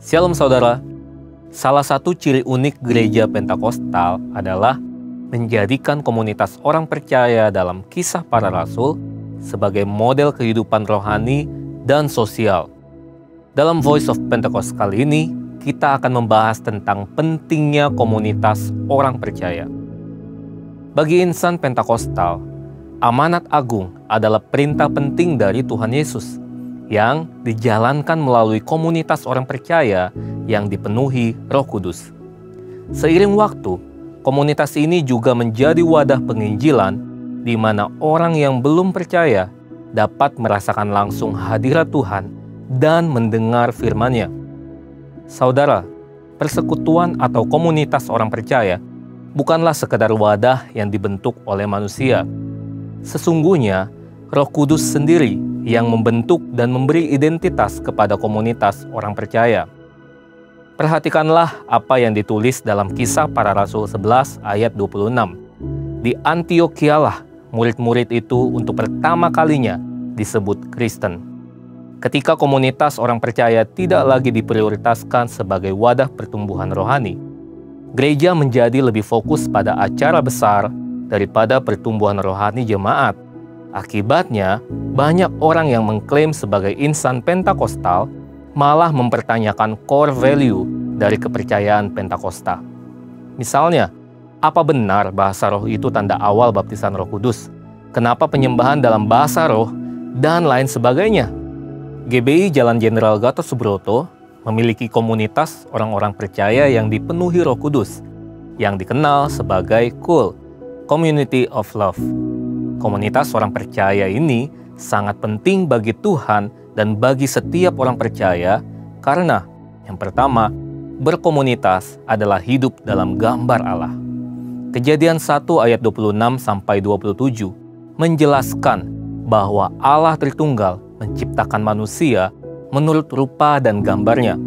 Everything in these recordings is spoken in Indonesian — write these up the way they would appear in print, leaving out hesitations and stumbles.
Shalom saudara, salah satu ciri unik gereja Pentakosta adalah menjadikan komunitas orang percaya dalam Kisah Para Rasul sebagai model kehidupan rohani dan sosial. Dalam Voice of Pentecost kali ini, kita akan membahas tentang pentingnya komunitas orang percaya. Bagi insan Pentakostal, amanat agung adalah perintah penting dari Tuhan Yesus yang dijalankan melalui komunitas orang percaya yang dipenuhi Roh Kudus. Seiring waktu, komunitas ini juga menjadi wadah penginjilan di mana orang yang belum percaya dapat merasakan langsung hadirat Tuhan dan mendengar firman-Nya. Saudara, persekutuan atau komunitas orang percaya bukanlah sekadar wadah yang dibentuk oleh manusia. Sesungguhnya, Roh Kudus sendiri yang membentuk dan memberi identitas kepada komunitas orang percaya. Perhatikanlah apa yang ditulis dalam Kisah Para Rasul 11 ayat 26. Di Antiochialah murid-murid itu untuk pertama kalinya disebut Kristen. Ketika komunitas orang percaya tidak lagi diprioritaskan sebagai wadah pertumbuhan rohani, gereja menjadi lebih fokus pada acara besar daripada pertumbuhan rohani jemaat. Akibatnya, banyak orang yang mengklaim sebagai insan Pentakostal malah mempertanyakan core value dari kepercayaan Pentakosta. Misalnya, apa benar bahasa roh itu tanda awal baptisan Roh Kudus? Kenapa penyembahan dalam bahasa roh? Dan lain sebagainya. GBI Jalan Jenderal Gatot Subroto memiliki komunitas orang-orang percaya yang dipenuhi Roh Kudus, yang dikenal sebagai KUL, Community of Love. Komunitas orang percaya ini sangat penting bagi Tuhan dan bagi setiap orang percaya karena yang pertama, berkomunitas adalah hidup dalam gambar Allah. Kejadian 1 ayat 26-27 menjelaskan bahwa Allah Tritunggal menciptakan manusia menurut rupa dan gambarnya.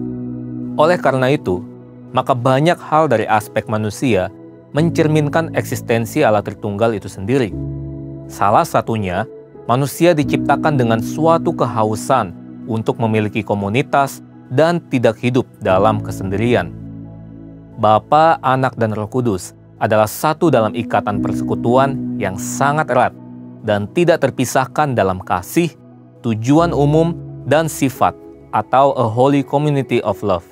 Oleh karena itu, maka banyak hal dari aspek manusia mencerminkan eksistensi Allah Tritunggal itu sendiri. Salah satunya, manusia diciptakan dengan suatu kehausan untuk memiliki komunitas dan tidak hidup dalam kesendirian. Bapa, Anak, dan Roh Kudus adalah satu dalam ikatan persekutuan yang sangat erat dan tidak terpisahkan dalam kasih, tujuan umum, dan sifat atau a holy community of love.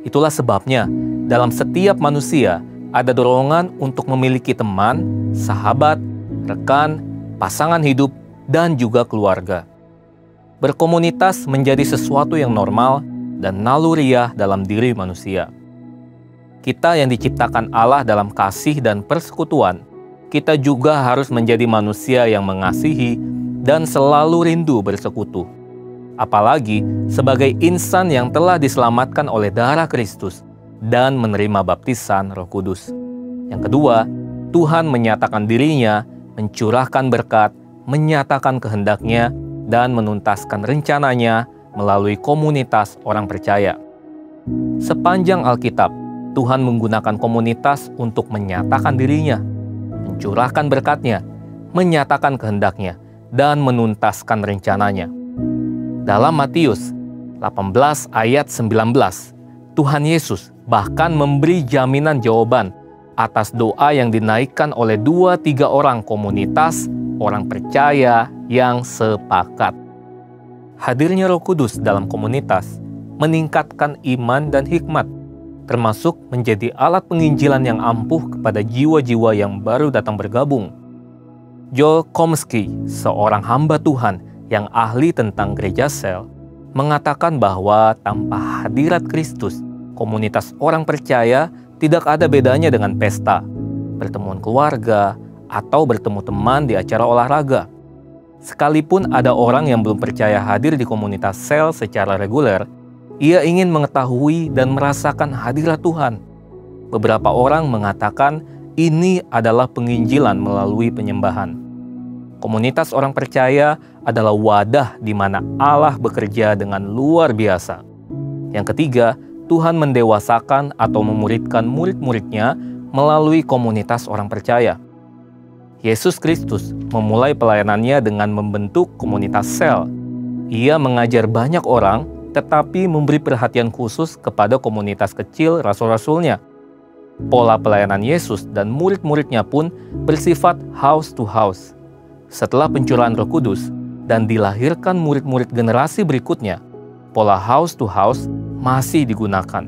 Itulah sebabnya dalam setiap manusia ada dorongan untuk memiliki teman, sahabat, rekan, pasangan hidup, dan juga keluarga. Berkomunitas menjadi sesuatu yang normal dan naluriah dalam diri manusia. Kita yang diciptakan Allah dalam kasih dan persekutuan, kita juga harus menjadi manusia yang mengasihi dan selalu rindu bersekutu. Apalagi sebagai insan yang telah diselamatkan oleh darah Kristus dan menerima baptisan Roh Kudus. Yang kedua, Tuhan menyatakan dirinya, mencurahkan berkat, menyatakan kehendaknya, dan menuntaskan rencananya melalui komunitas orang percaya. Sepanjang Alkitab, Tuhan menggunakan komunitas untuk menyatakan dirinya, mencurahkan berkatnya, menyatakan kehendaknya, dan menuntaskan rencananya. Dalam Matius 18 ayat 19, Tuhan Yesus bahkan memberi jaminan jawaban atas doa yang dinaikkan oleh 2-3 orang komunitas orang percaya yang sepakat. Hadirnya Roh Kudus dalam komunitas meningkatkan iman dan hikmat, termasuk menjadi alat penginjilan yang ampuh kepada jiwa-jiwa yang baru datang bergabung. Joel Komsky, seorang hamba Tuhan yang ahli tentang gereja sel, mengatakan bahwa tanpa hadirat Kristus, komunitas orang percaya tidak ada bedanya dengan pesta, pertemuan keluarga, atau bertemu teman di acara olahraga. Sekalipun ada orang yang belum percaya hadir di komunitas sel secara reguler, ia ingin mengetahui dan merasakan hadirat Tuhan. Beberapa orang mengatakan ini adalah penginjilan melalui penyembahan. Komunitas orang percaya adalah wadah di mana Allah bekerja dengan luar biasa. Yang ketiga, Tuhan mendewasakan atau memuridkan murid-muridnya melalui komunitas orang percaya. Yesus Kristus memulai pelayanannya dengan membentuk komunitas sel. Ia mengajar banyak orang tetapi memberi perhatian khusus kepada komunitas kecil rasul-rasulnya. Pola pelayanan Yesus dan murid-muridnya pun bersifat house to house. Setelah pencurahan Roh Kudus dan dilahirkan murid-murid generasi berikutnya, pola house to house masih digunakan.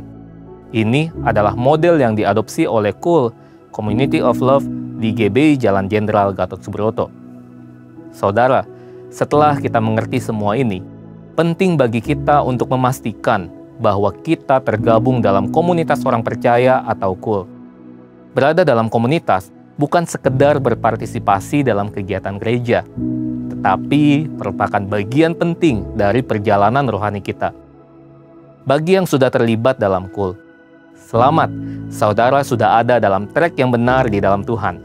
Ini adalah model yang diadopsi oleh KUL, Community of Love, di GBI Jalan Jenderal Gatot Subroto. Saudara, setelah kita mengerti semua ini, penting bagi kita untuk memastikan bahwa kita tergabung dalam komunitas orang percaya atau KUL. Berada dalam komunitas bukan sekedar berpartisipasi dalam kegiatan gereja, tetapi merupakan bagian penting dari perjalanan rohani kita. Bagi yang sudah terlibat dalam KUL, selamat, saudara sudah ada dalam trek yang benar di dalam Tuhan.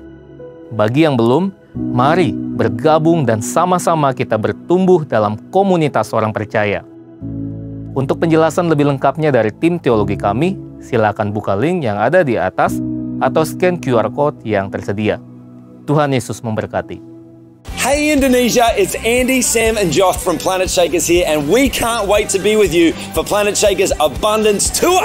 Bagi yang belum, mari bergabung dan sama-sama kita bertumbuh dalam komunitas orang percaya. Untuk penjelasan lebih lengkapnya dari tim teologi kami, silakan buka link yang ada di atas atau scan QR Code yang tersedia. Tuhan Yesus memberkati. Hey Indonesia, it's Andy, Sam and Josh from Planet Shakers here, and we can't wait to be with you for Planet Shakers Abundance Tour.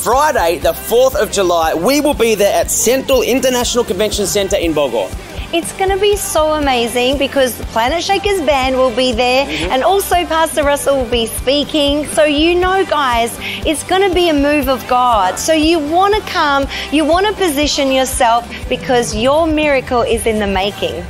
Friday, the 4th of July, we will be there at Central International Convention Centre in Bogor. It's going to be so amazing because the Planet Shakers band will be there and also Pastor Russell will be speaking. So you know, guys, it's going to be a move of God. So you want to come, you want to position yourself because your miracle is in the making.